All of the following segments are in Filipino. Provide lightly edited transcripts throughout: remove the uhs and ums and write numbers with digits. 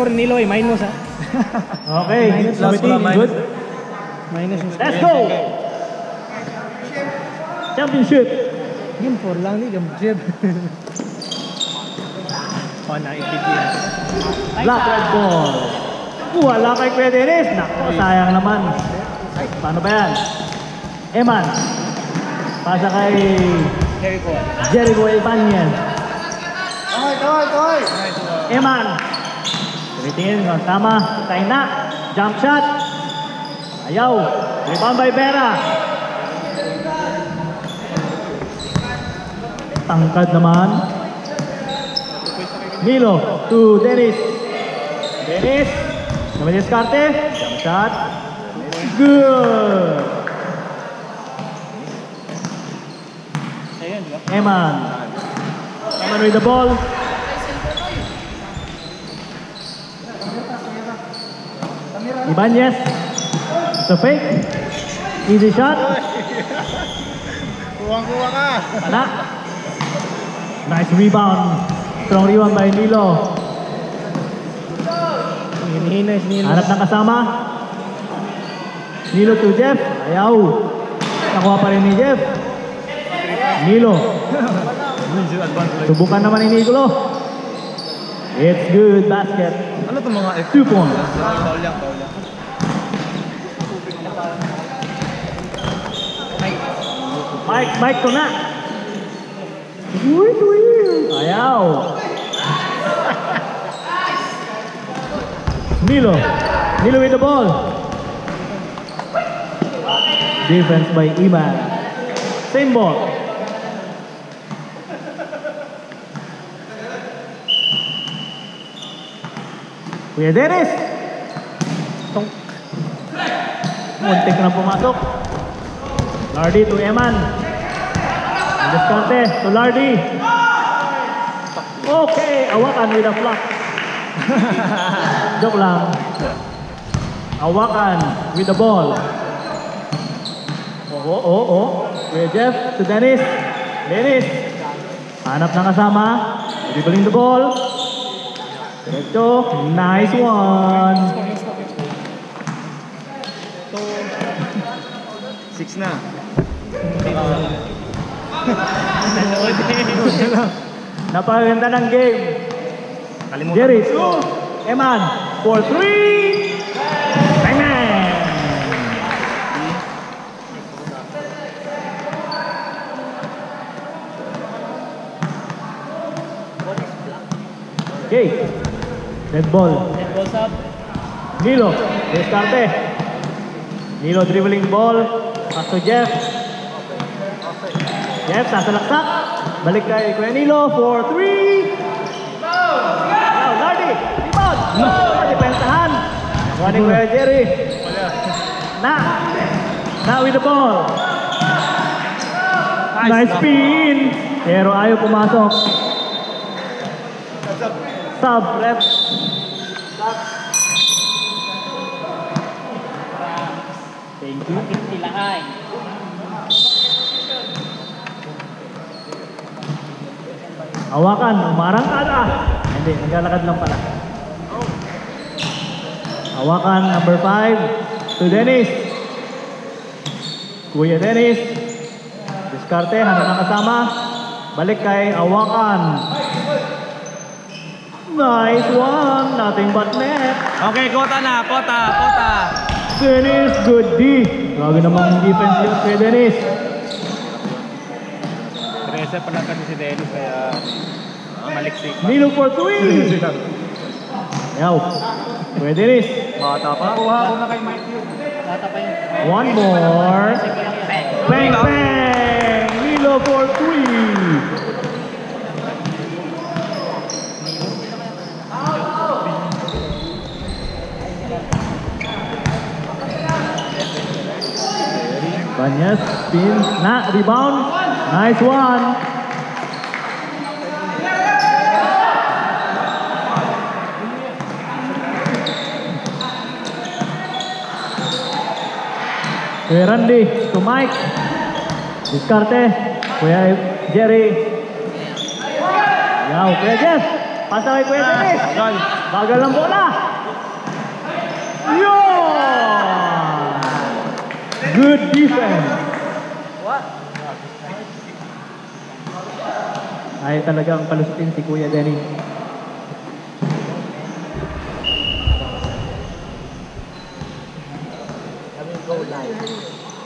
score nilo ay minus ha. Okay, good. Minus. Let's go! Championship. Game 4 lang ni game 7. Oh, naibigyan. Black red ball. Wala kay Kuya Dennis. Naku, sayang naman. Paano ba yan? Eman. Pasa kay Jericho Ibanez. Eman. Tinitingin. Tama. Tayo na. Jump shot. Ayaw. Rebound by Vera. Tangkad naman. Milo to Dennis. Dennis. Naman diskarte. Jump shot. Good. Eman. Eman with the ball. Ibanez. It's a fake. Easy shot. Kuwang-kuwa ka. Anak. Nice rebound. Strong rebound by Nilo. Hinihinay si Nilo. Hanap ng kasama. Nilo to Jeff. Ayaw. Nakuha pa rin ni Jeff. Nilo. Subukan naman ni Nicolo. It's good basket. Ano itong mga F? 2 points. Foul lang. Mike ko na. Ayaw. Nilo with the ball. Defense by Iman. Same ball. Kuya Dennis. Muntik na pumasok. Lardy to Eman. Diskarte to Lardy. Okay, awakan with a flop. Joke lang. Awakan with the ball. Kuya Jeff to Dennis. Dennis. Hanap ng kasama. Dribbling the ball. Diretso. Nice one. 6 na. Napakaganda ng game. Jerry, Eman, 4-3. Amen. Okay. Red ball. sub. Nilo, diskarte. Nilo dribbling ball. Pass to Jeff. Jeff, sasalaksak. Balik kay Kuya Nilo, 4-3. Now, Lardy, rebound. Depensahan. Kuha ni Kuya Jerry. Na with the ball. Nice spin. Pero ayaw pumasok. Sub, ref. Thank you. Hawakan, umarang kada. Hindi, naglalakad lang pala. Hawakan, number 5. To Dennis. Kuya Dennis. Diskarte, hanap ng kasama. Balik kay Hawakan. Nice one. Nothing but net. Okay, kota na. Kota. Dennis, good D. Grabe namang defense yun kay Dennis. 13 pa lang kasi si Dennis kaya maliksik. Nilo for 3. Yaw. Kuya Dennis. Bata pa. Kuha ko na kay Matthew. Bata pa yun. One more. Bang, bang. Nilo for 3. Banyas, spin, rebound. Nice one. Kuya Randy to Mike. Diskarte. Kuya Jerry. Yaw, Kuya Jeff. Pasa kay Kuya Jerry. Bagal ng bola. Good defense. Ay talagang palusutin si Kuya Denny.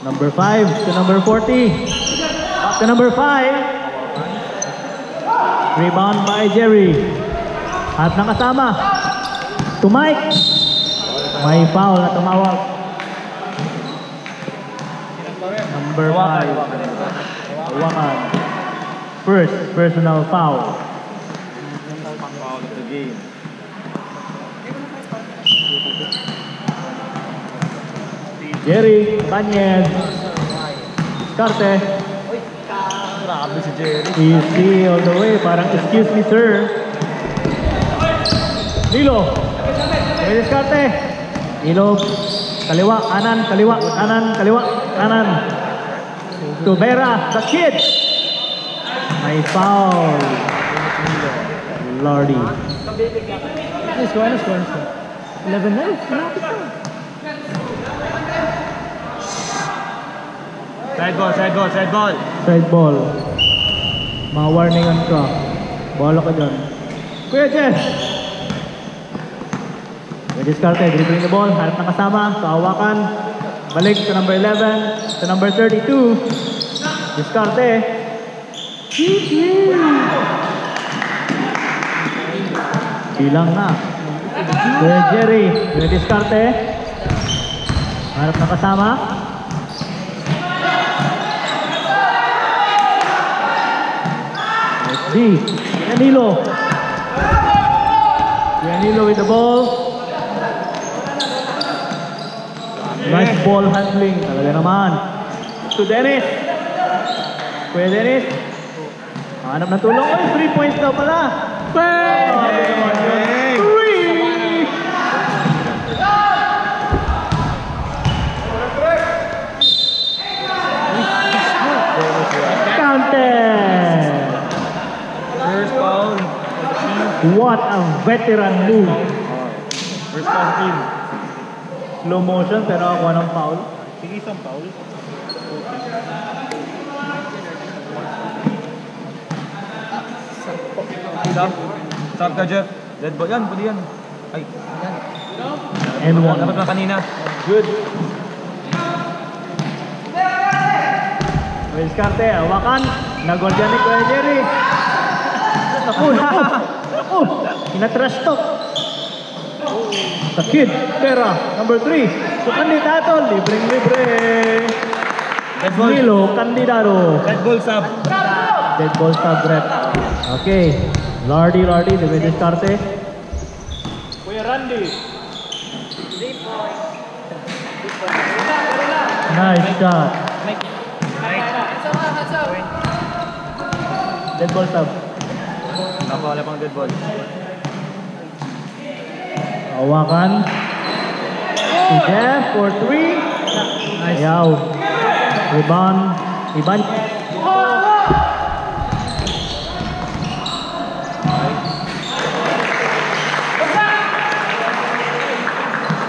Number 5 to number 40. Up to number 5. Rebound by Jerry. At nakasama to Mike. May foul na tumawag. Number 5. Hawakan. First personal foul. Foul of the game. Jerry Banez. Karte. Grabe si Jerry. Easy all the way. Parang excuse me sir. Nilo. Jerry Karte. Nilo. Kaliwa, kanan, kaliwa, kanan, kaliwa, kanan. To Vera, the kid. May foul. Lordy. Ano score? 11 na. Malapit na. Side ball, side ball, side ball. Side ball. Ma-warningan ka. Bala ka dyan. Kuya Jess. Kuya Discarte, dribbling the ball. Harap na kasama. Kahawakan. Balik sa number 11. Sa number 32. Discarte. Bilang na. Kuya Jerry. Kuya Discarte. Harap na kasama. Danilo. Danilo with the ball. Nice ball handling. Talaga naman. To Dennis. Kuya Dennis. Hanap na tulong. Oy, 3 points daw pala. Hey! 3! Counted. First foul. What a veteran move. First foul team. Slow motion pero ako ng foul. Sige, isang foul. Stop ka, Jeff. Dead ball. Yan, pwede yan. Ay, yan. And one. Dapat na kanina. Good. Kuya Discarte, hawakan. Nagol dyan ni Kuya Jerry. Naku, naku. Naku. Inatrash talk. The kid, Pera, number 3. So, kandidato, libreng-libre. Dead ball. Nilo, kandidato. Dead ball sub. Dead ball sub rep. Okay. Lardy, the Kuya Discarte. Kuya Randy. Nice shot. Dead ball sub. Wala pang dead ball. Hawakan. Si Jeff for 3. Nice. Ayaw. Rebound. Iban.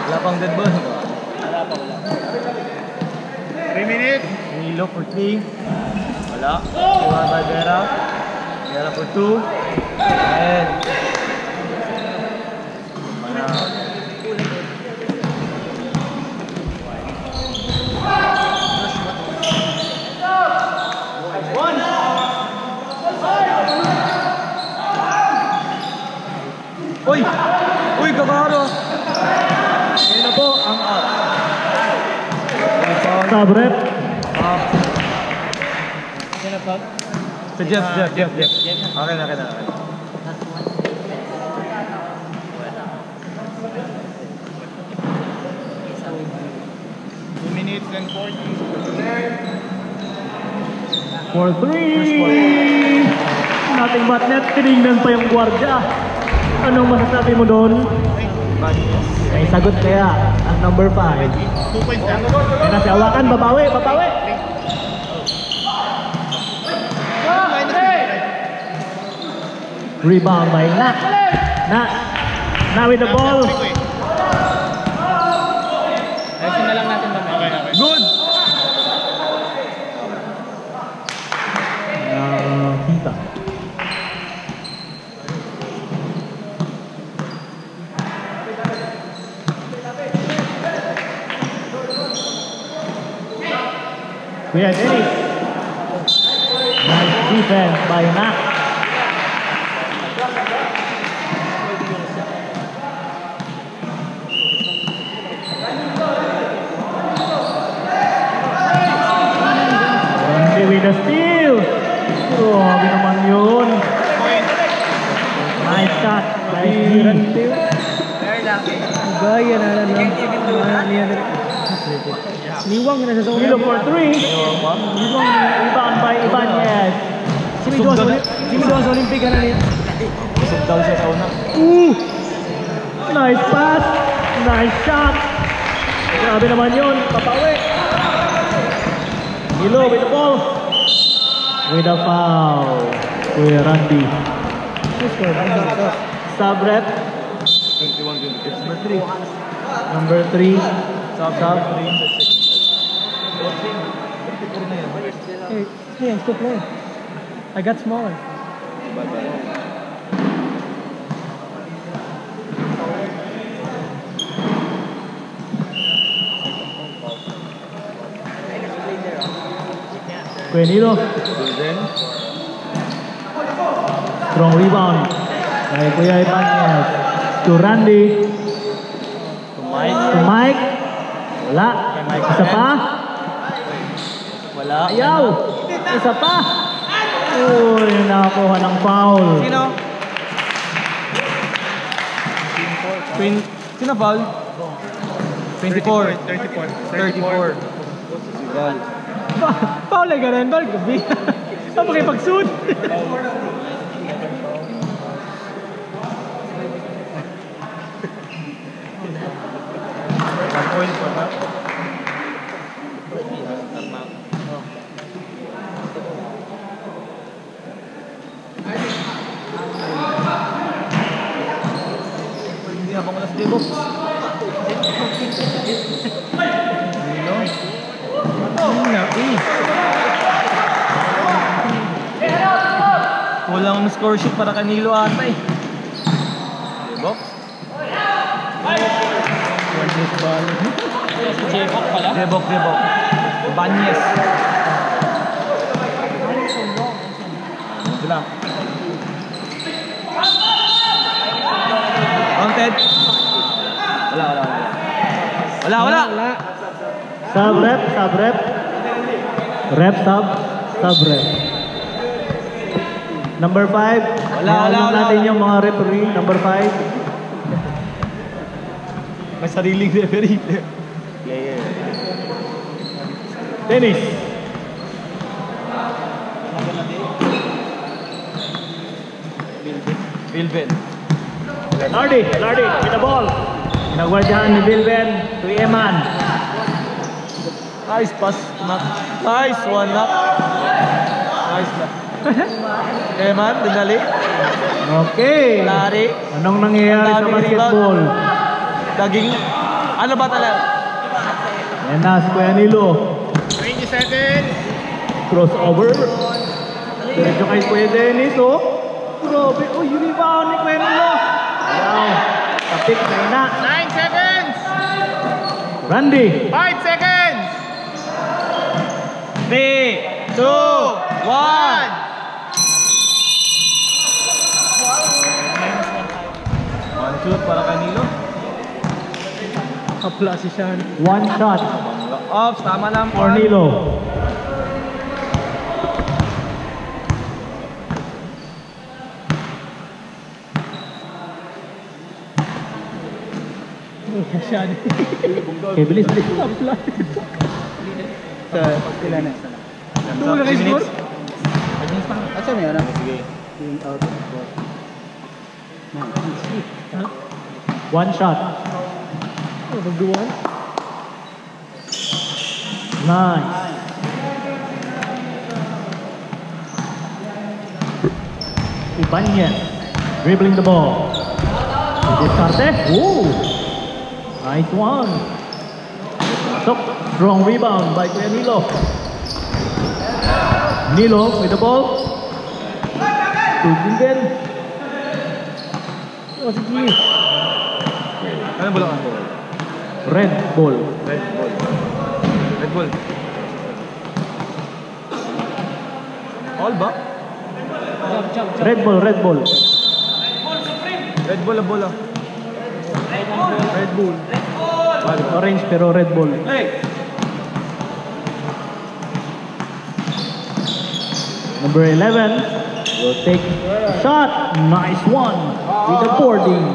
Wala pang dead ball. 3 minutes. Nilo for 3. Wala. Iwan by Vera. Vera for 2. And wala. Uy! Uy, kakaro! Yan na po ang Foul. sub rep. Sino pa? Sa Jeff. Okay na. 2 minutes and 40. For 3. Nothing but net. Tinignan pa yung gwardiya. Anong masasabi mo doon? May sagot kaya ang number 5. 2 points na. Kaya si hawakan, babawi. Rebound by Nat. Now with the ball. Ayusin na lang natin ba? Good! Kuya Dennis. Nice defense by Mac. Randy with the steal. Grabe naman yun. Nice shot by Randy. Gaya na lang. Niwang na sa zone. Milo for 3. Rebound by Ibanez. Si Miduan sa Olympic ka na niya. Isip daw siya sa una. Nice pass. Nice shot. Grabe naman yun. Papawi. Milo with the ball. With a foul. Kuya Randy. Sub rep. 21-26. Number 3. Sub. Hey, I'm still playing. I got smaller. Kuya Nilo. Strong rebound. Kay Kuya Ibanez. To Randy. To Mike. Wala. Isa pa. Wala. Ayaw. Isa pa. Uy, nakakuha ng foul. Sino? Sino foul? 24. 34. Paul ay ganun, Paul gabi. Ano kayo pag-shoot? Point pa ba? Hindi habang wala sa debo. Kulang ng score sheet para kanilo ata eh. Box? Jebok pala? Jebok. Banyes. Sila. Counted. Wala. Sub rep. Rep sub rep. Number 5. Wala. natin yung mga referee. Number 5. May sariling referee. Yeah. Dennis. Bilben. Lardy with the ball. Pinagwadyahan ni Bilben to Eman. Nice pass. Nice one knock. Nice knock. Eman, dinali. Okay. Lari. Anong nangyayari sa basketball? Daging. Ano ba talaga? Yan na, si Kuya Nilo. 20 seconds. Crossover. Diretso kay Kuya Dennis, oh. Grabe. Oh, yung rebound ni Kuya Nilo. Ayaw. Tapik na ina. 9 seconds. Randy. 5 seconds. 3, 2, 1. One shoot para kanilo. Kapla si Sean. One shot Off, tama lang. for Nilo. Sean. Okay, bilis. Kapla. Sa pila na. Doon na kayo score? Asa mo yan? Sige. Yung out of court. One shot. Oh, magduwan. Nice. Ibanez dribbling the ball. Discarte. Ooh. Nice one. Pasok. Strong rebound by Kuya Nilo. Nilo with the ball. Tugin. Oh, sige. Ano bola ka? Red ball. Red ball. Red ball. All ba? Red ball, red ball. Red ball ang bola. Red Bull. Orange pero red ball. Number 11 will take a shot. Nice one with the boarding.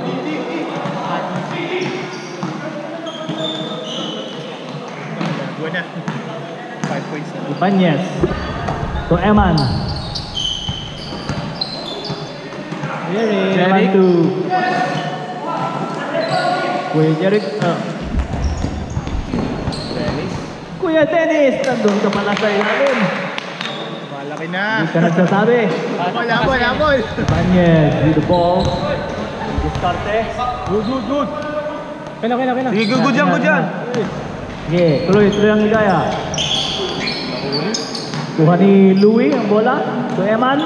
Buena. 5 points na. Ibanez to Eman. Eman to Kuya Jeric. Kuya Dennis, nandun ka pala sa ilalim. Malaki na. Hindi ka nagsasabi. Labol. Ibanez with the ball. Diskarte. Good. Kailan. Sige, good yan. Sige, tuloy ang ligaya. Kuha ni Louie ang bola. To Eman.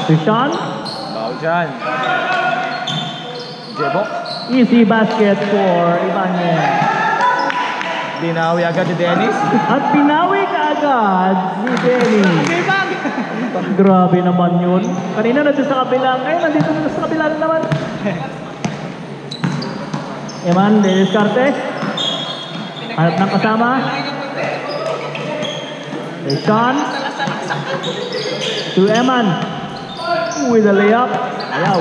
To Sean. Bawal dyan. Jebok. Easy basket for Ibanez. Binawi agad ni Dennis. At pinawi ka agad ni Denny. Grabe naman yun. Kanina nandun sa kabilang. Ngayon nandito na sa kabilang naman. Eman, Diskarte. Hanap ng kasama. Sean. To Eman. With a layup. Ayaw.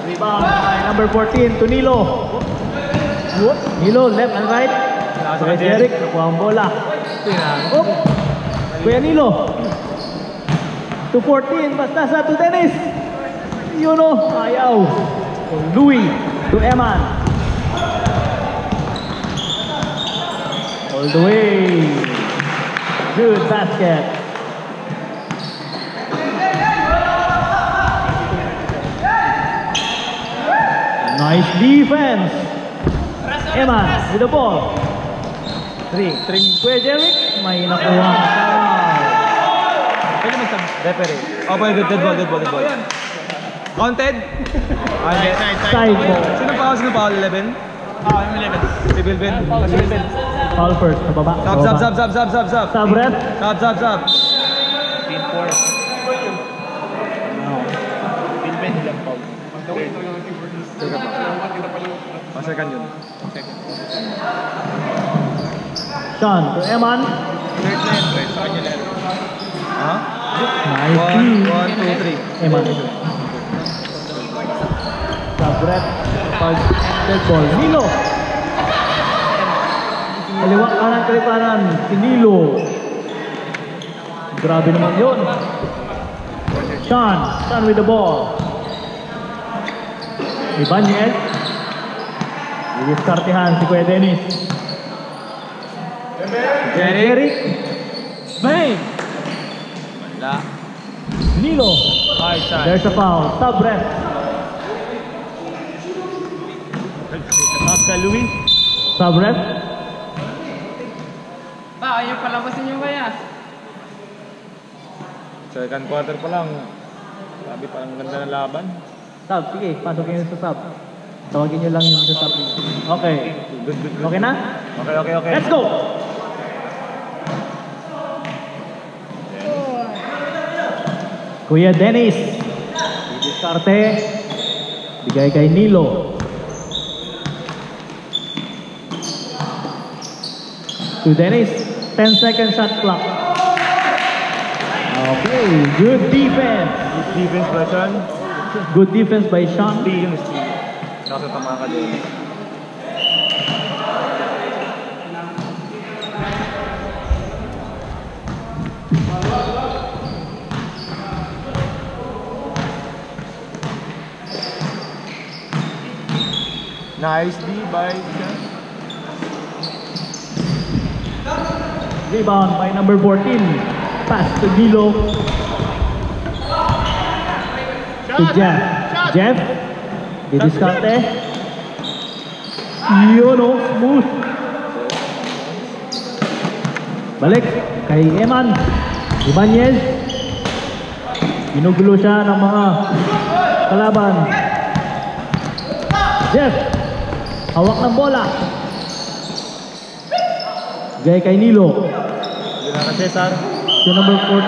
Rebound by number 14 to Nilo. Nilo, left and right. Kuya Jeric, nakuha ang bola. Oh, Kuya Nilo. To 14, basta sa to Dennis. Yun o, ayaw. Louie to Eman. All the way. Good basket. Nice defense. Eman with the ball. 3. Kuya Jeric, may nakuha. Pwede mag-sub. Referee. Oh, pwede. Dead ball. Counted? Side ball. Sino foul? 11? Yung 11. Si Bilbin. Foul first, sa baba. Sub. Sub ref. Sub. Second yun. Sean to Eman. Ha? Nice. 1, 2, 3. Eman. Sub ref. Pag dead ball. Nilo. Kaliwa kanan. Si Nilo. Grabe naman yun. Sean with the ball. Ibanez. Diskartehan si Kuya Dennis. Jeric. Bang! Wala. Nilo. High side. There's a foul. Sub ref. Kay Louie. Sub ref. Ayaw palabasin yung kaya. Second quarter pa lang. Sabi pa, ang ganda ng laban. Sub, sige. Pasukin nyo sa sub. Tawagin nyo lang yung sa sub. Okay. Good. Okay na? Okay. Let's go! Kuya Dennis. Diskarte. Bigay kay Nilo. To Dennis. 10-second shot clock. Okay. Good defense. Defense by Sean. Good defense by Sean. Steal. Nasa tama ka din. Nice D by Sean. Rebound by number 14. Pass to Nilo. To Jeff. Jeff. Didiskarte. Yun o. Smooth. Balik kay Eman. Ibanez. Ginugulo siya ng mga kalaban. Jeff. Hawak ng bola. Gay kay Nilo. Yun na Cesar. to number 14.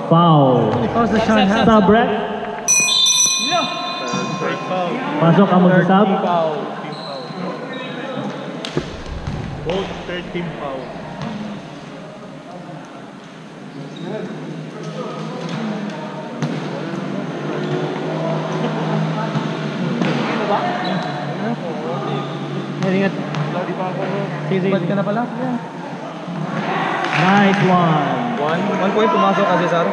Foul. How's the Sean have? Sub ref. Pasok ang mag-sub. Both third team foul. Ingat. Sibat ka na pala? Nice one. One point pumasok kasi, Sar.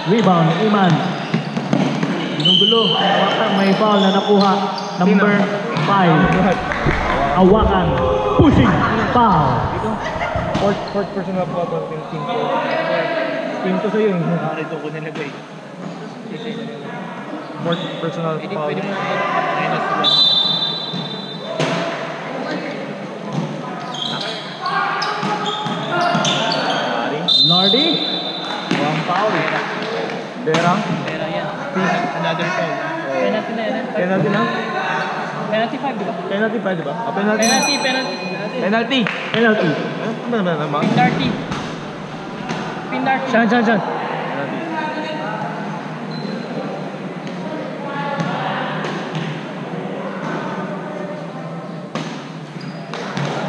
Rebound, Iman. Ginugulo. Awakan, may foul na nakuha. Number 5. Awakan. Pushing. Foul. Fourth person na po ako ng team ko. Team ko sa'yo yung ito ko nilagay. Fourth personal foul. Pwede mo minus 1. Lardy. One foul. Berang. Pera yan. Another foul. Penalty na yan. Penalty na? Penalty 5, di ba? Penalty pa, di ba? Penalty. Penalty. Penalty. Ano naman? Pindarty. Siyan. Penalty.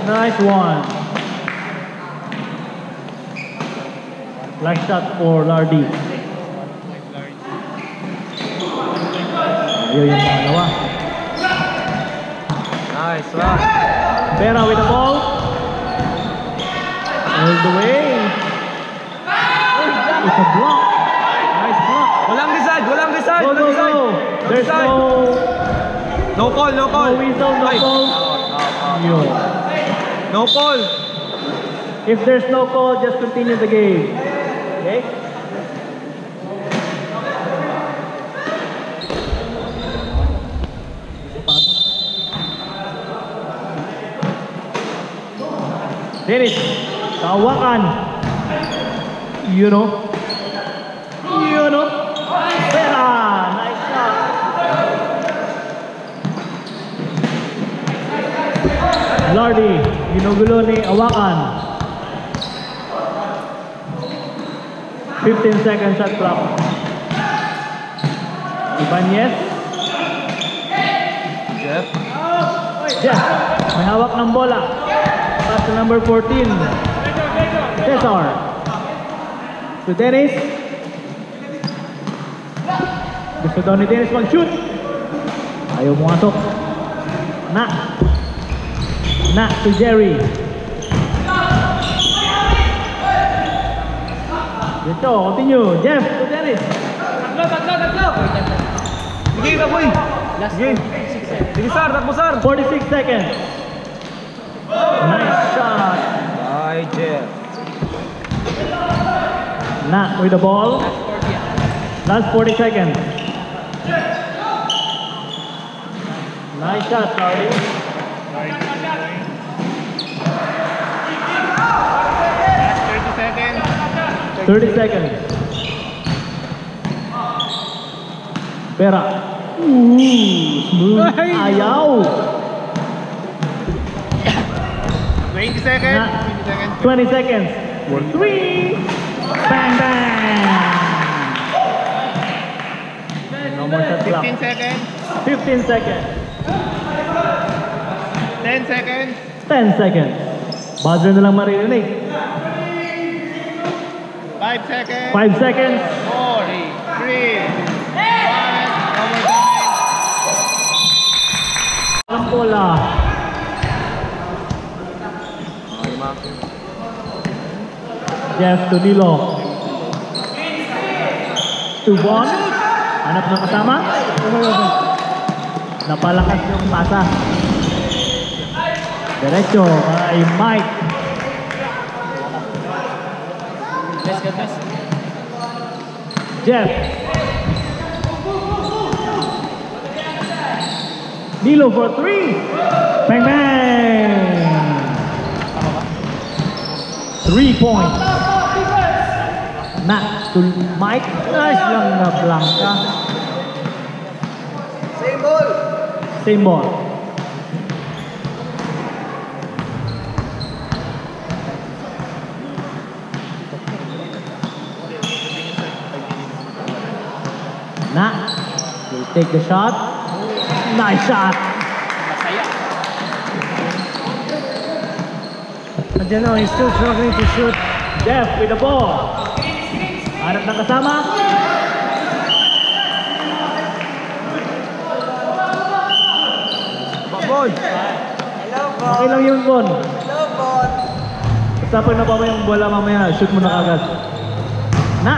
Nice one. Last shot for Lardy. Ayun yung pangalawa. Nice one. Pera with the ball. All the way. It's a block. Nice block. Walang decide. Go, go, go. There's No call. no whistle, no Ay. call. Yun. No call. If there's no call, just continue the game. Okay? Dennis, tawakan. You know. Pera. Nice shot. Lardy, ginugulo ni Awakan. 15 second shot clock. Ibanez. Jeff. Jeff, may hawak ng bola. Pass to number 14. Cesar. To Dennis. Gusto daw ni Dennis mag-shoot. Ayaw pumasok. Na to Jerry. Dito, continue. Jeff to Dennis. Tatlo. Sige, kapoy. Last Sige. 46 seconds. Sige, Sar. Takbo, Sar. 46 seconds. Nice shot. Ay, Jeff. Na with the ball. Last 40 seconds. Nice shot, Larry. 30 seconds. Pera. Smooth. Ayaw. 20 seconds. Na. 20 seconds. 3. Bang, bang. No more shot clock. 15 seconds. 15 seconds. 10 seconds. 10 seconds. Buzzer na lang maririnig. 5 seconds. 5 seconds. 4, 3, 1. Ang bola. Jeff to Nilo. To Bon. Hanap ng kasama. Napalakas yung pasa. Diretso kay Mike. Jeff. Nilo for 3. Bang bang. 3 points. Na to Mike. Nice lang na Blanca. Same ball. Na will take the shot. Nice shot. Again, no, he's still struggling to shoot. Jeff with the ball. Hanap ng kasama. Ball. Okay lang yung Bon. Basta pag napapa yung bola mamaya, shoot mo na kagad. Na,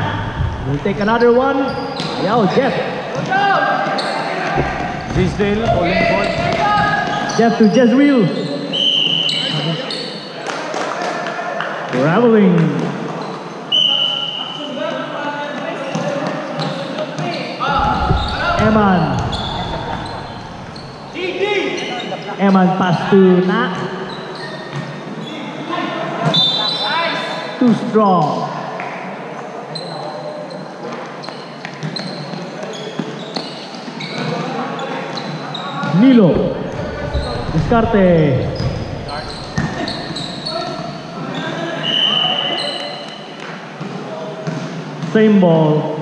we'll take another one. Ayaw, Jeff. Tisdale, calling ball. Jeff to Jezreel. Traveling. Eman. Eman pass to Na. Too strong. Nilo. Descarte. Same ball.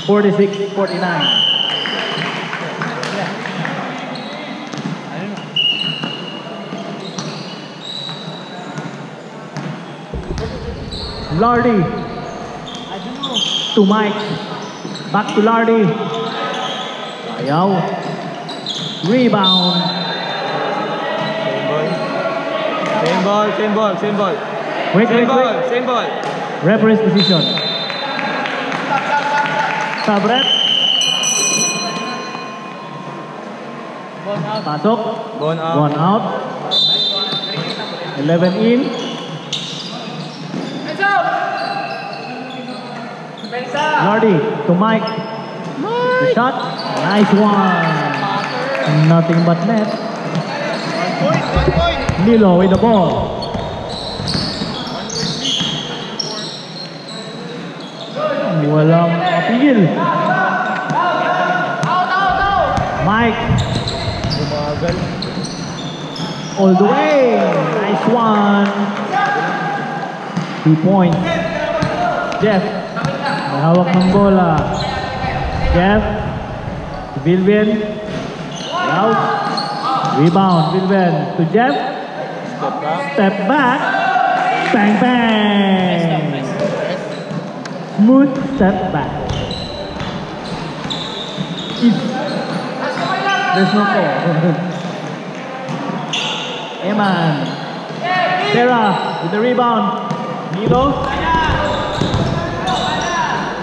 $46-49. Lardy to Mike, back to Lardy. Ayaw. Rebound. Same ball, same ball, same ball. Wait, Same wait, ball, wait. same ball. Referee's decision. Sabret. Pasok. Ball out. 1 out. 11 in. Lardy to Mike. The shot. Nice one. Nothing but net. 1 point. Nilo with the ball. Walang apigil. Mike. All the way. Nice one. 2 points. Jeff. May hawak ng bola. Jeff. Vilvin. Out. Rebound. Vilvin to Jeff. Step back. Bang bang. Smooth step back. There's no call. Eman. Sarah with the rebound. Nilo.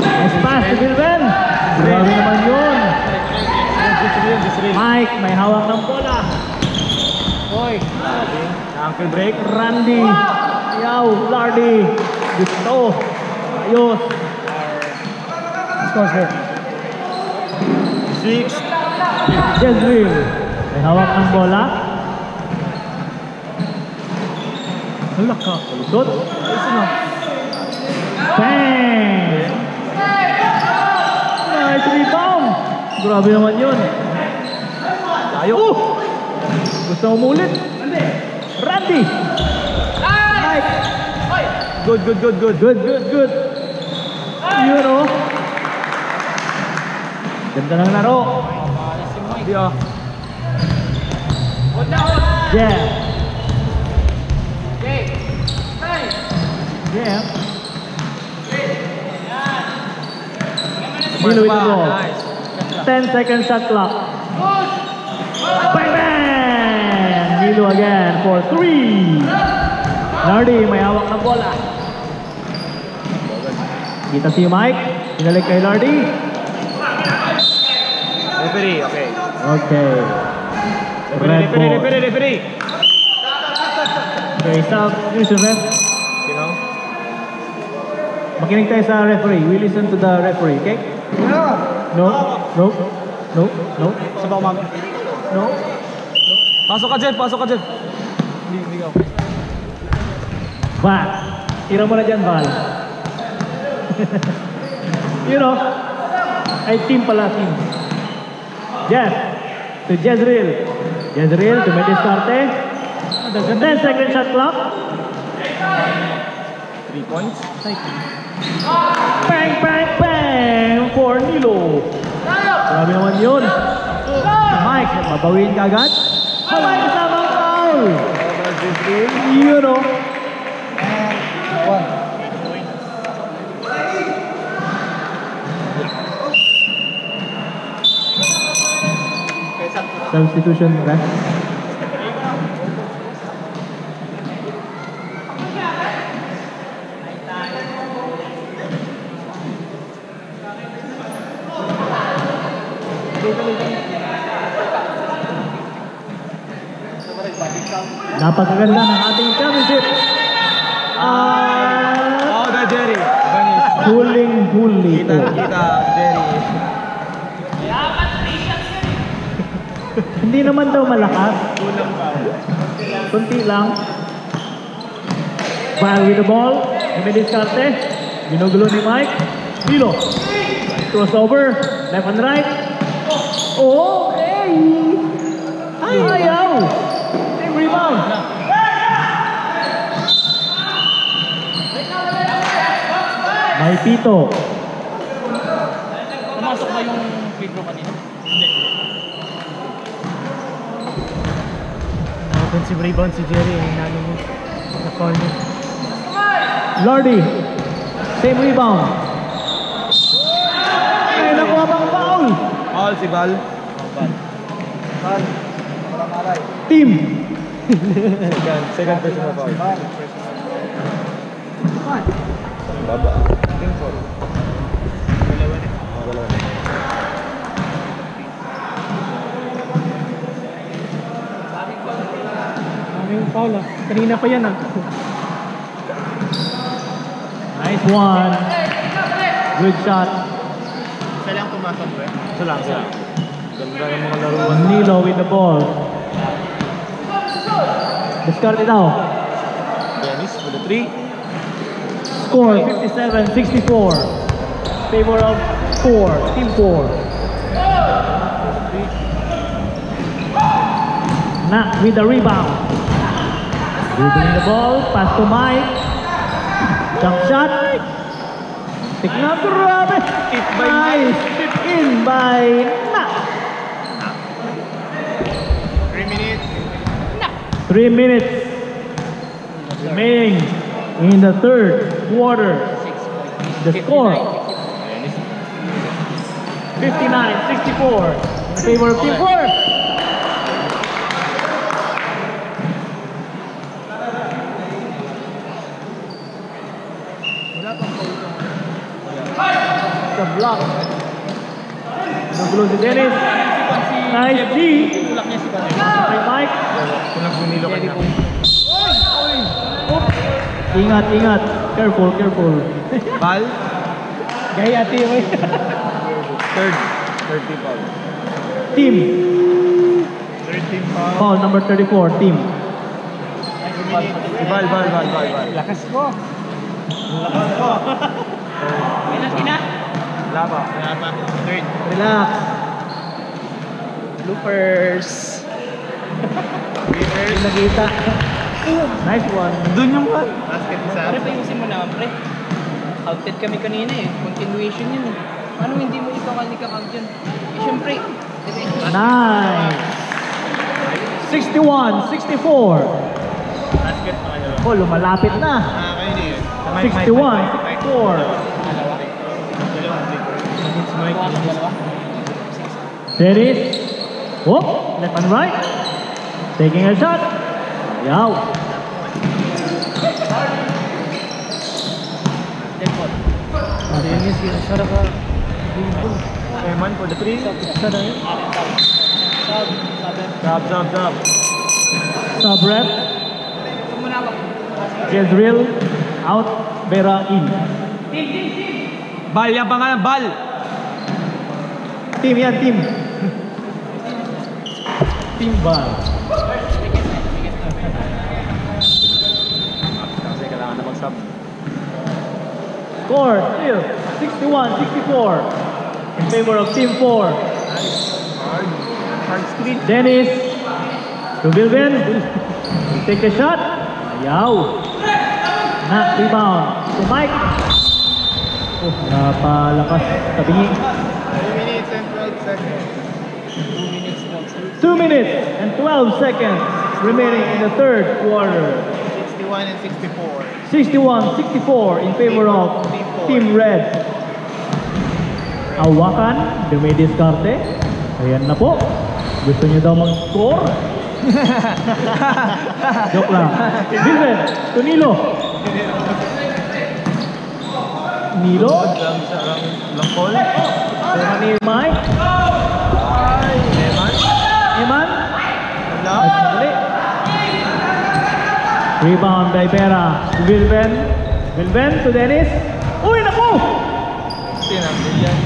Nice pass to Vilvin. Grabe naman yun. Mike, may hawak ng bola. Boy. Ankle break. Randy. Yaw. Lardy. Gusto. Ayos. Scores here. 6. Jezreel. May hawak ng bola. Hala ka. Lusot. Bang! Nice rebound. Grabe naman yun. Tayo. Gusto umulit. Randy. Mike. Good. Good. Yun o. Ganda ng laro. Yeah. Nilo with the ball. 10 seconds shot clock. Bang bang! Nilo again for 3. Lardy, may hawak ng bola. Kita si Mike. Pinalik kay Lardy. Referee, okay. Okay. Red ball. Referee. Okay, stop. Here's the ref. Makinig tayo sa referee. We listen to the referee, okay? No? No? No? No? Sa ba umag? No? Pasok ka, Jeff. Pasok ka, Jeff. Hindi ka. Val. Tira mo na dyan, Val. You know, ay team pala, team. Jeff. To Jezreel. Jezreel to Mediscarte. 10 second shot clock. 3 points. Bang, bang, bang! For Nilo. Grabe naman yun. Mike, mabawin ka agad. Mike, kasamang foul. You know. Substitution, right? Napakaganda ng ating championship. Oh, the Jerry. Banis. Huling-huli ito. Kita, Jerry. Hindi naman daw malakas. Kunti lang. Val with the ball. Mediscarte. Ginugulo ni Mike. Milo. Crossover. Left and right. Okay. Ay, ayaw. Team rebound. May pito. Pumasok ba yung free throw kanina? Hindi. Offensive rebound si Jerry. Ang nalo mo. Na-foul mo. Lordy. Same rebound. Ay, nakuha pang foul. All si Val. Team. Second personal foul. Baba. Team foul. Dalawa na. Yung foul ah. Kanina pa yan ah. Nice one. Good shot. Isa lang pumasok ba? Isa lang. Ganda ng mga laro. Nilo with the ball. Discard it out. Dennis for the 3. Score 57-64. Favor of 4. Team 4. Nak with the rebound. Dribbling the ball. Pass to Mike. Jump shot. Take na. Grabe. Nice. Tip in by Nak. 3 minutes. 3 minutes remaining in the third quarter. The score 59-64 in favor of Team 4. The block. Nagulo si Dennis. Nice G. Tulak niya si Kanye. Kay Mike. Kulang bunilo ka na. Ingat, ingat. Careful, careful. Val. Gaya ati mo eh. Third. 30 foul. Team. 13 foul. Foul number 34, team. Val. Lakas ko. Wala pa. Third. Relax. Bloopers. Hindi nakita. Nice one. Doon yung one. Basket isa. Pre, payusin mo na, pre. Outed kami kanina eh. Continuation yun eh. Paano hindi mo ikakal-count yun? Eh, syempre. Nice. 61-64. Basket pa kayo. Oh, lumalapit na. Kayo din. 61-64. It's Mike. Dennis. Whoop. Left and right. Taking a shot. Yaw. Dennis, yun. Sarap ka. Eman for the 3. Sarap yun. Sub. Sub-rep. Jezreel. Out. Vera in. Bal, yan pangalan, Bal. Team yan, team. Team ball. Kasi kailangan na mag-sub. Score still 61-64 in favor of Team 4. Hard screen. Dennis to Bilben. Take a shot. Ayaw. Knock rebound to Mike. Oh, napalakas. Tabingi. 2 minutes and 12 seconds remaining in the third quarter. 61 and 64. 61-64 in favor of Team Red. Awakan, dumidiskarte. Ayan na po. Gusto niyo daw mag-score? Joke lang. Bilben, to Nilo. Nilo. Lang call. Tema ni Mike. Eman. Wala. Rebound by Pera. Bilben. Bilben to Dennis. Uy, naku! Tinambil yan.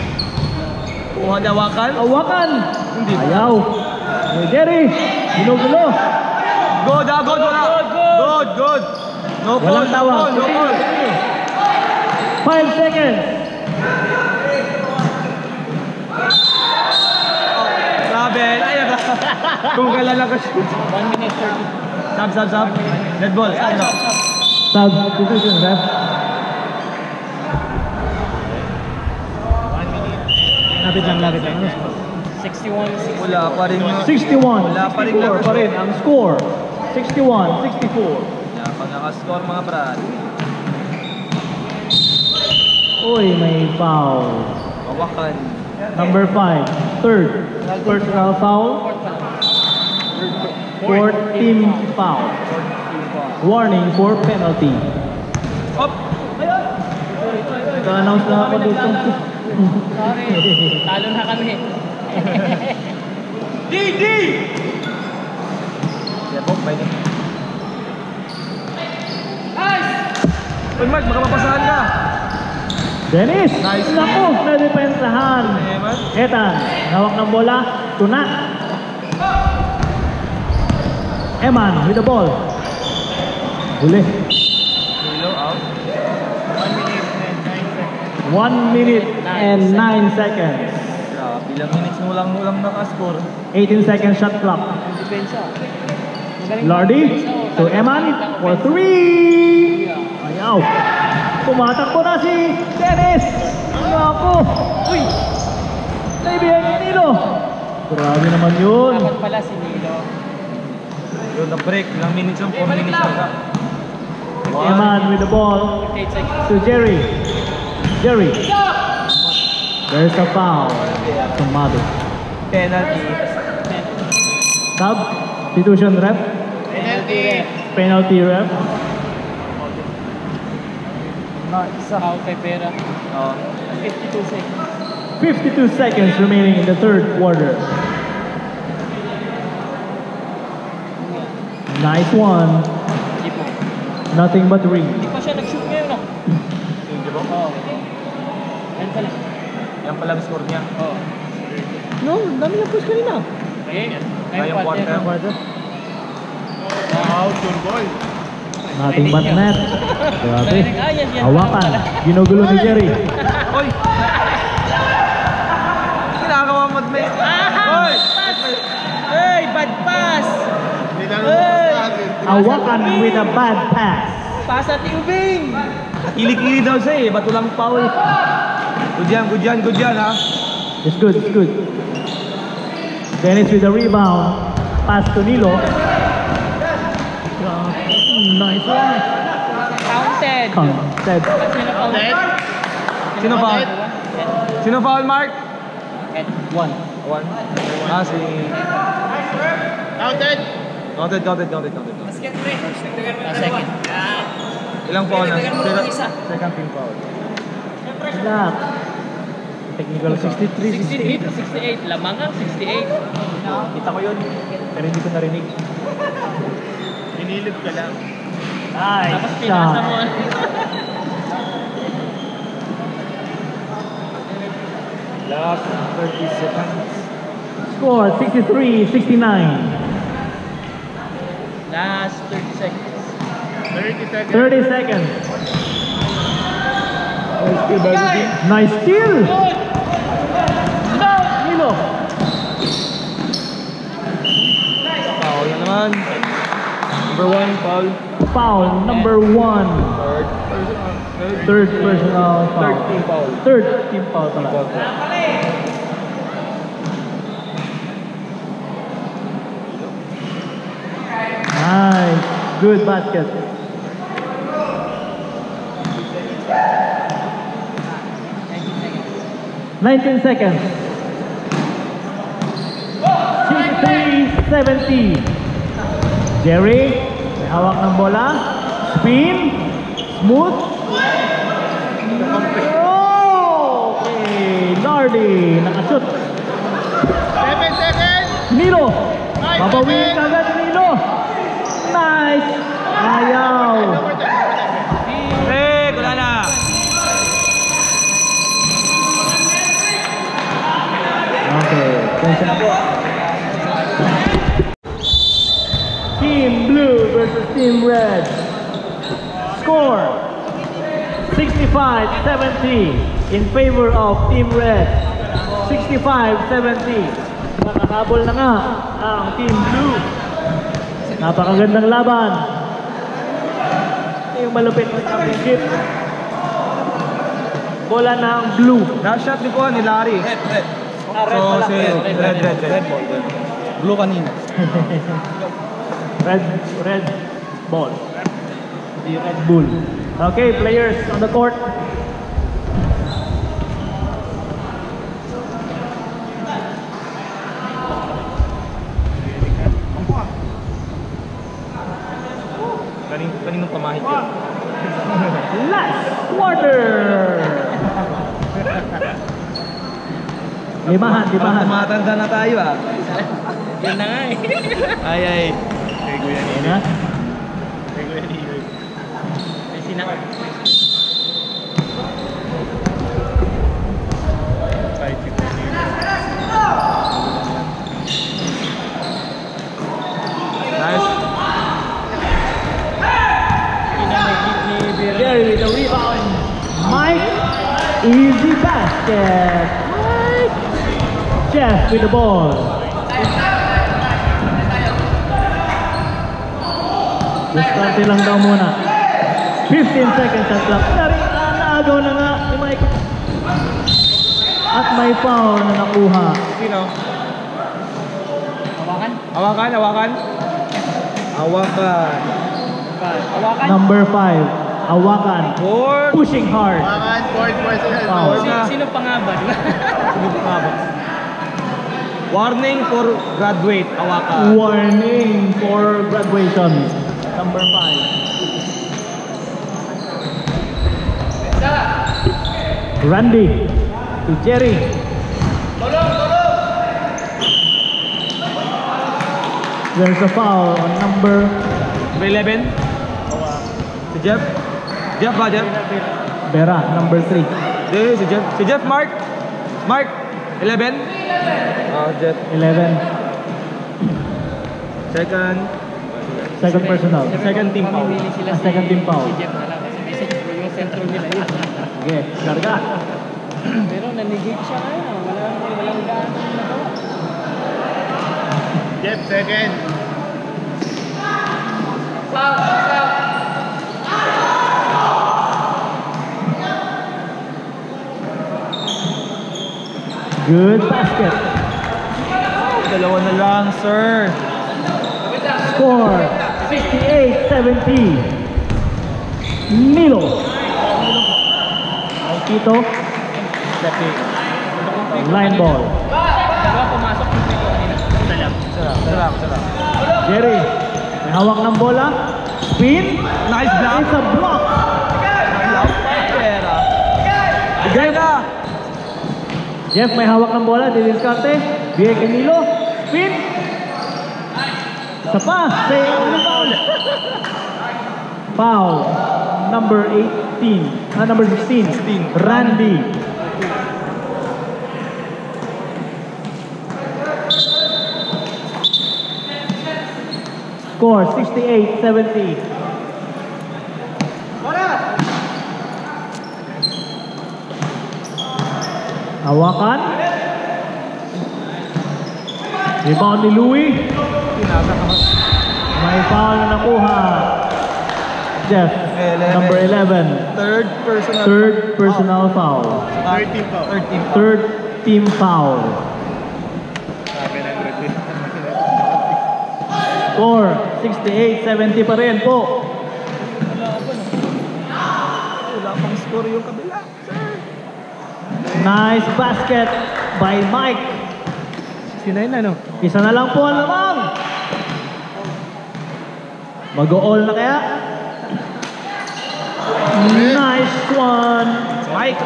Kuha na wakan. Awakan. Hindi. Ayaw. Jerry. Gulo-gulo. Good, good, wala. Good, good. No call, Walang tawag. no call. 5 seconds. Grabe. Ay, kung kailan ka shoot. 1 minute 30. Sub. Dead ball. Substitution, ref. Lapit lang. 61-64. Wala pa rin. 61-64 pa rin ang score. 61-64. Kaya pag nakascore mga brad. Uy, may foul. Mawakan. Number 5, third personal foul. Fourth team foul. Warning for penalty. Up. Nag-announce na ako dito. Sorry. Talo na kami. D! Yan po, bay niya. Uy, Mark, makapapasahan ka. Dennis! Nice. Naku, na-depensahan. Eman. Etan, hawak ng bola. Tuna. Eman with the ball. Huli. Hilo, out. 1 minute and 9 seconds. Grabe, ilang minutes mo lang nakascore. 18 seconds shot clock. Depensa. Magaling Lardy depensa, to Eman for 3. Ayaw. Tumatakbo na si Dennis. Naku. Uy. Naibihan ni Nilo. Grabe naman yun. Dapat pala si Nilo. Yun, na break. Ilang minutes yung 4 minutes lang. Eman with the ball 8 seconds. to Jerry. Jerry. There's a foul. Sumado. Penalty. Substitution ref. Penalty ref. Foul kay Pera. Oh. 52 seconds. 52 seconds remaining in the third quarter. Nice one. Hindi po. Nothing but ring. Hindi pa siya nag-shoot ngayon ah. Hindi ba? Oo. Yan pala. Yan pala ang score niya. Oo. No, dami na push kanina. Ngayon Ngayong quarter. Wow, sure ball. Nothing but net. Grabe. Yan. Hawakan. Ginugulo ni Jerry. Oy! Kinagawa mo at may... Oy! Hey, bad pass! Hawakan with a bad pass. Pass at Ubing! Ilik-ilik daw siya eh. Ba't walang foul? Good yan ha. It's good. Dennis with the rebound. Pass to Nilo. Nice one. Counted! Counted. Sino foul? Sino foul, Mark? One. One. Ah, si... Counted! Counted. Second. Ilang foul na? Second team foul. Relax. Technical 63, 68. Lamangang 68. Kita ko yun. Pero hindi ko narinig. Inilip ka lang. Nice Tapos pinasa mo. Last 30 seconds. Score 63-69. Last 30 seconds. 30 seconds. 30 seconds. Skill by the team. Nice steal. Milo. Foul na naman. Number 1, foul. Foul number 1. Third personal foul. Third team foul. Third team foul pala. Nice. Good basket. 19 seconds. 63-70. Jerry, may hawak ng bola. Spin. Smooth. Oh! Okay. Nardi, nakashoot. 7 seconds. Milo. Nice, Babawin seven. kagad ni Milo. Nice. Ayaw. Wala na. Okay. Attention po. Team Blue versus Team Red. Score 65-70 in favor of Team Red. 65-70. Nakahabol na nga ang Team Blue. Napakagandang laban. Ito yung malupit na championship. Bola ng Blue. Last shot ni Kuan ni Larry. So, si red. Blue kanina. Red ball. The Red Bull. Okay, players on the court. Kaninong pamahit yun? Last quarter. Limahan. Tumatanda na tayo ah. Yan na nga eh. Ay. Ayan na. May sinakot. Nice. Jerry with the rebound. Mike, easy basket. Mike. Jeff with the ball. Diskarte lang daw muna. 15 seconds at clock. Naagaw na nga ni Mike. At may foul na nakuha. Sino? Hawakan. Hawakan. Number 5. Hawakan. Four. Pushing hard. Hawakan, fourth personal Foul. foul. Sino pa nga ba? Warning for graduate. Hawakan. Warning for graduation. Number 5. Randy to Jerry. There's a foul on number 11. Si Jeff. Jeff ba, Jeff? Vera, number 3. Si Jeff. Si Jeff, Mark. 11. Jeff. 11. Second personal. Second team foul. Mamimili sila Second team foul. Si Jeff na lang kasi may yung central nila yun. Okay, karga. Pero nanigate siya kaya. Walang gaan nagawa. Jeff, second. Good basket. Dalawa na lang, sir. Score 68-70. Milo. Tito. Line ball. Diba pumasok yung pito kanina? Sarap. Jerry. May hawak ng bola. Spin. Nice block. It's a block. Pera. Bigay na. Jeff may hawak ng bola. Didiskarte. Bigay kay Milo. Spin. Isa pa. Say foul. Foul. Number 18. Number 16. Randy. Score 68-70. Hawakan. Rebound ni Louie. May foul na nakuha. Jeff, number 11. Third personal foul. 13 po. Third team foul. Sabi ng review. Score 68-70 pa rin po. Wala pang score yung kabila. Nice basket by Mike. Sinay na, no? Isa na lang po ang lamang. Mag-o-all na kaya? Nice one. Mike!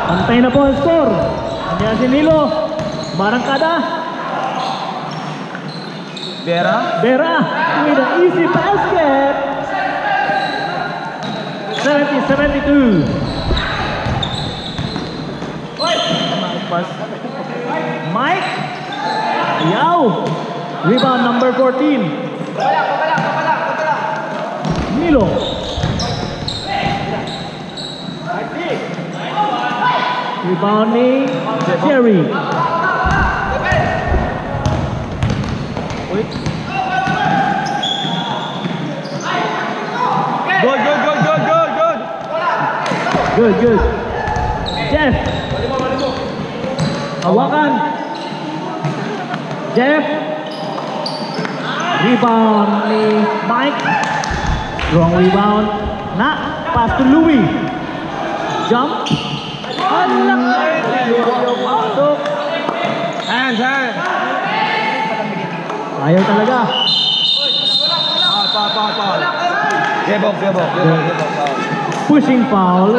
Pantay na po ang score. Andiyan si Nilo. Barangkada. Vera? Vera with an easy basket. 70-72. Pass. Mike. Ayaw. Rebound number 14. Nilo. Rebound ni Jerry. Wait. Good, good, good, good, good, good. Good, good. Jeff. Hawakan. Jeff. Rebound ni Mike. Strong rebound. Na. Pass to Louie. Jump. Pasok. Hands, hands. Ayaw talaga. Foul. Gebok. Pushing foul.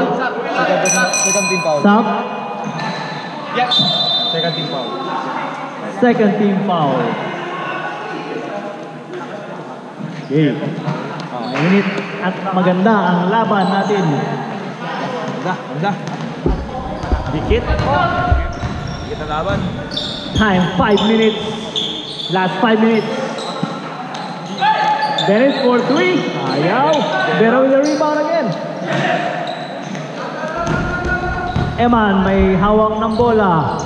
Second team foul. Stop. Second team foul. Second team foul. Okay. Mainit at maganda ang laban natin. Ganda. Dikit. Dikit na laban. Time 5 minutes. Last 5 minutes. Dennis for 3. Ayaw. Pero with the rebound again. Eman may hawak ng bola.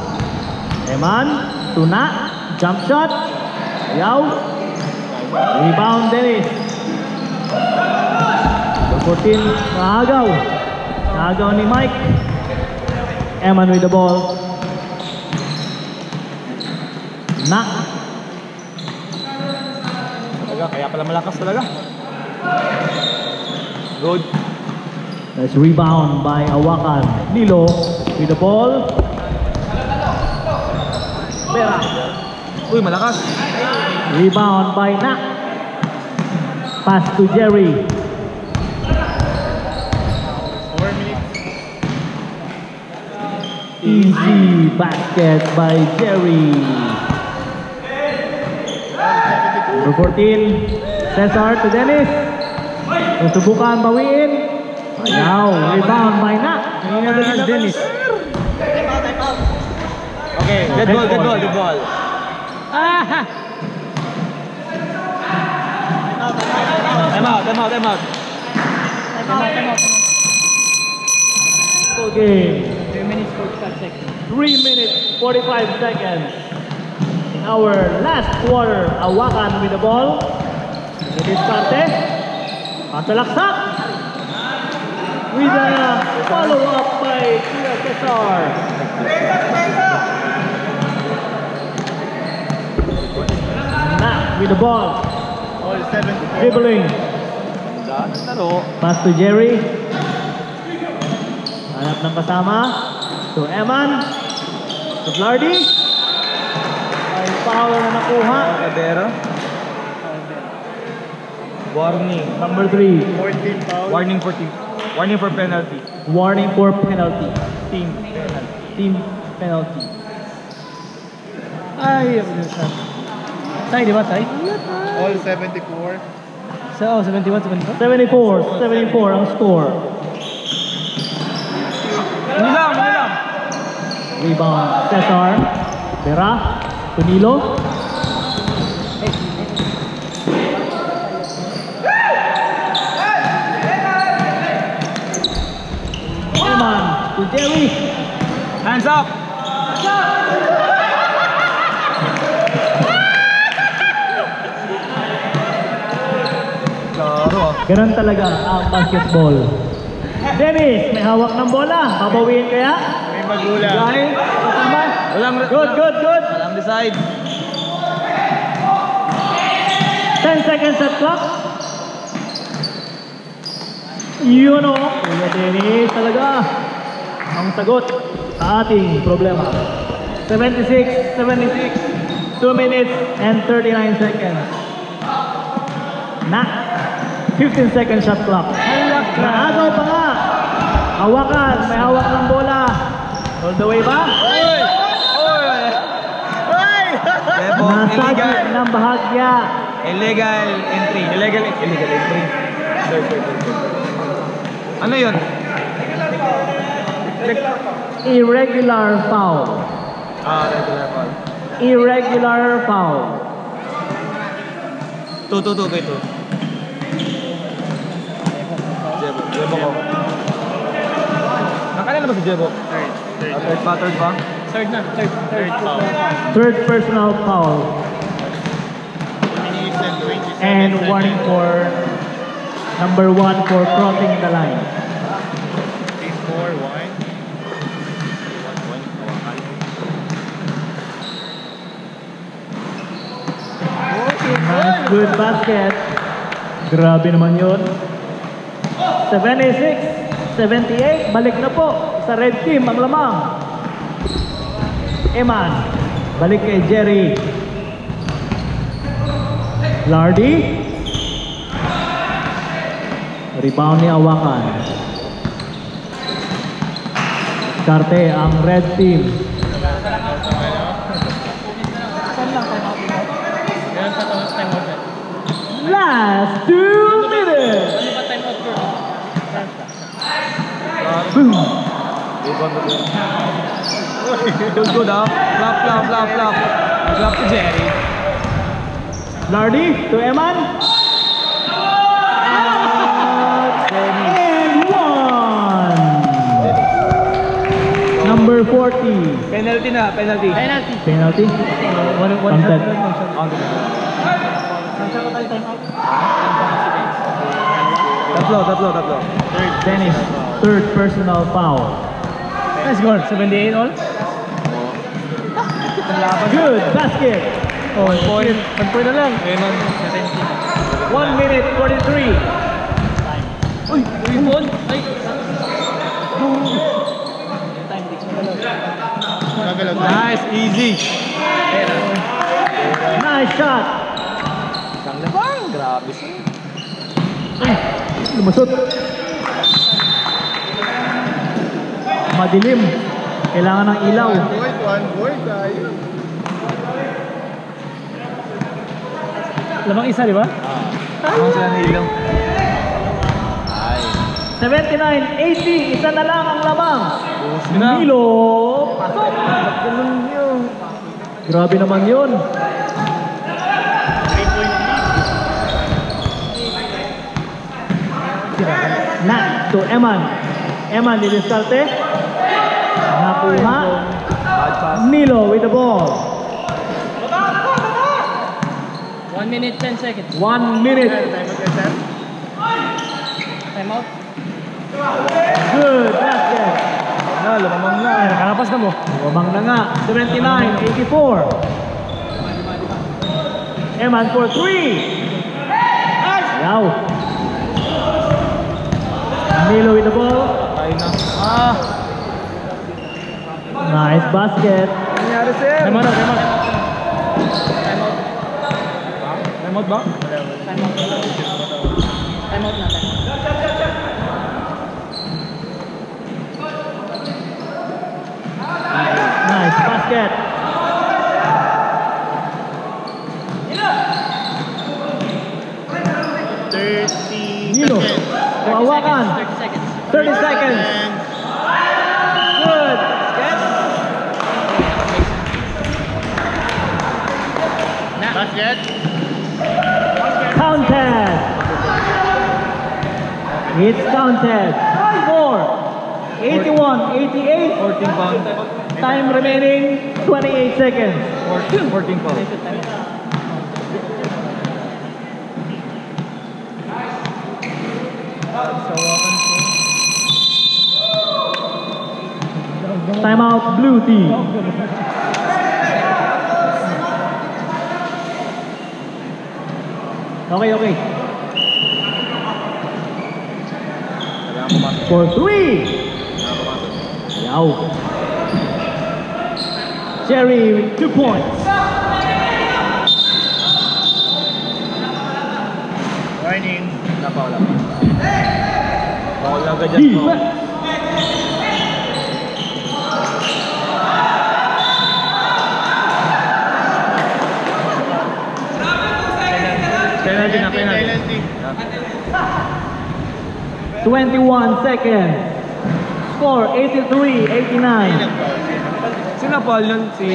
Eman, tuna, jump shot. Ayaw. Rebound Dennis. Number 14, nahagaw. Nahagaw ni Mike. Eman with the ball. Na. Kaya pala malakas talaga. Good. Nice rebound by Hawakan. Nilo with the ball. Vera. Uy, malakas. Rebound by Na. Pass to Jerry. 4 minutes. Easy basket by Jerry. Number 14, Cesar to Dennis. Susubukan bawiin. Ayaw, rebound by Na. Dennis. Okay, good ball. Time out. Full game. 3 minutes 45 seconds. 3 minutes, 45 seconds. In our last quarter, Hawakan with the ball. Diskarte. Pasalaksak. With a follow-up by Kuya Cesar. Na with the ball. All 74. Dribbling. Talo. Pass to Jerry. Hanap ng kasama. To Eman. To Blardy. Ay foul na nakuha. Vera. Warning. Number 3. 14 foul. Warning for penalty. Warning for penalty. Team. Team penalty. Ay, ako din sa. Tay, di ba tay? All 74. So, 71, 74? 74 ang score. Hindi lang. Rebound, Cesar. Vera. Tunilo. Jerry. Hands up! Klaro ah. Ganun talaga ang basketball. Dennis, may hawak ng bola. Babawiin kaya? May magulang. Johnny, kasama. Good. Walang decide. 10 seconds at clock. Yun o. Kuya Dennis talaga. Ang sagot sa ating problema. 76. 2 minutes and 39 seconds. Na. 15 seconds shot clock. Naagaw pa nga. Hawakan. May hawak ng bola. All the way ba? Debo, Nasagi illegal. ng bahagya. Illegal entry. Illegal entry. Sir. Ano yun? Irregular foul. Regular foul. Irregular foul. 2 kay 2. Jebo ko. Nakalala ba si Jebo? Third pa? Third foul. Third personal foul. 2 minutes and 27 And warning seconds. for number 1 for crossing the line. 3, 4, 1. Nice, good basket. Grabe naman yun. 76-78. Balik na po sa red team ang lamang. Eman. Balik kay Jerry. Lardy. Rebound ni Awakan. Karte ang red team. Last 2 minutes. Boom. Good ah. Flap. Flap to Jerry. Lardy to Eman. And one. Number 40. Penalty. Penalty. Counted. Tatlo. Dennis, third personal foul. Nice goal. 78 all. Good basket. One point na lang. 1 minute 43. Rebound. Ay. Gagalaw. Nice, easy. Nice shot. Grabe. Lumusot. Madilim. Kailangan ng ilaw. One point. Ayun. Lamang isa, di ba? Ang sila na ilaw. Ay. 79-80. Isa na lang ang lamang. Milo. Pasok. Ganun yun. Grabe naman yun. 3-point lead. Na to Eman. Eman didiskarte. Nakuha. Bad pass. Milo with the ball. 1 minute 10 seconds. 1 minute. Time out. Good basket. Lumamang na. Nakalapas na mo. Lumang na nga. 79-84. Eman for 3. Yaw. Milo with the ball. Tayo na. Nice basket. Nangyari sir? Time out. Time out. Time out ba? Time out na. Nice basket. Milo. Hawakan. 30 seconds. Good. Basket. Counted. It's counted. 4. 81-88. 14 pounds. Time remaining 28 seconds. 14 pounds. Timeout, blue team. Okay. For 3. Yaw. Jerry with 2 points. Warning. Wala. Bawal agad dyan. Defense. Penalty. 21 seconds. Score 83-89. Sino foul nun? Si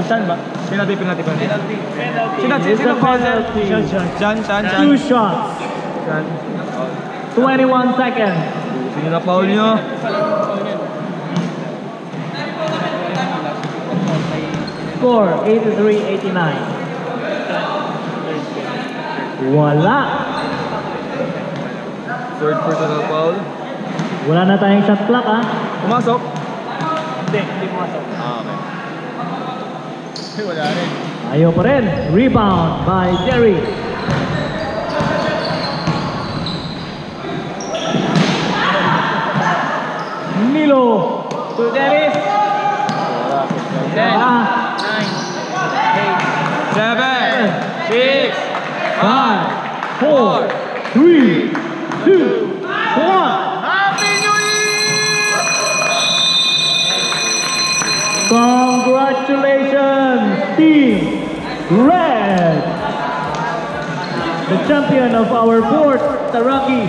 Chan ba? Penalty. It's Sino a foul? penalty. Chan. 2 shots. Chan. 21 seconds. Sino na foul nyo? Score 83-89. Wala. Third personal foul. Wala na tayong shot clock, ha? Pumasok. Hindi pumasok. Okay. Wala rin. Ayaw pa rin. Rebound by Jerry. Nilo to Dennis. 10, 9, 7, 6, 5, 4, 3, 2, 1. Happy New Year! Congratulations, Team Red! The champion of our 4th Taraki.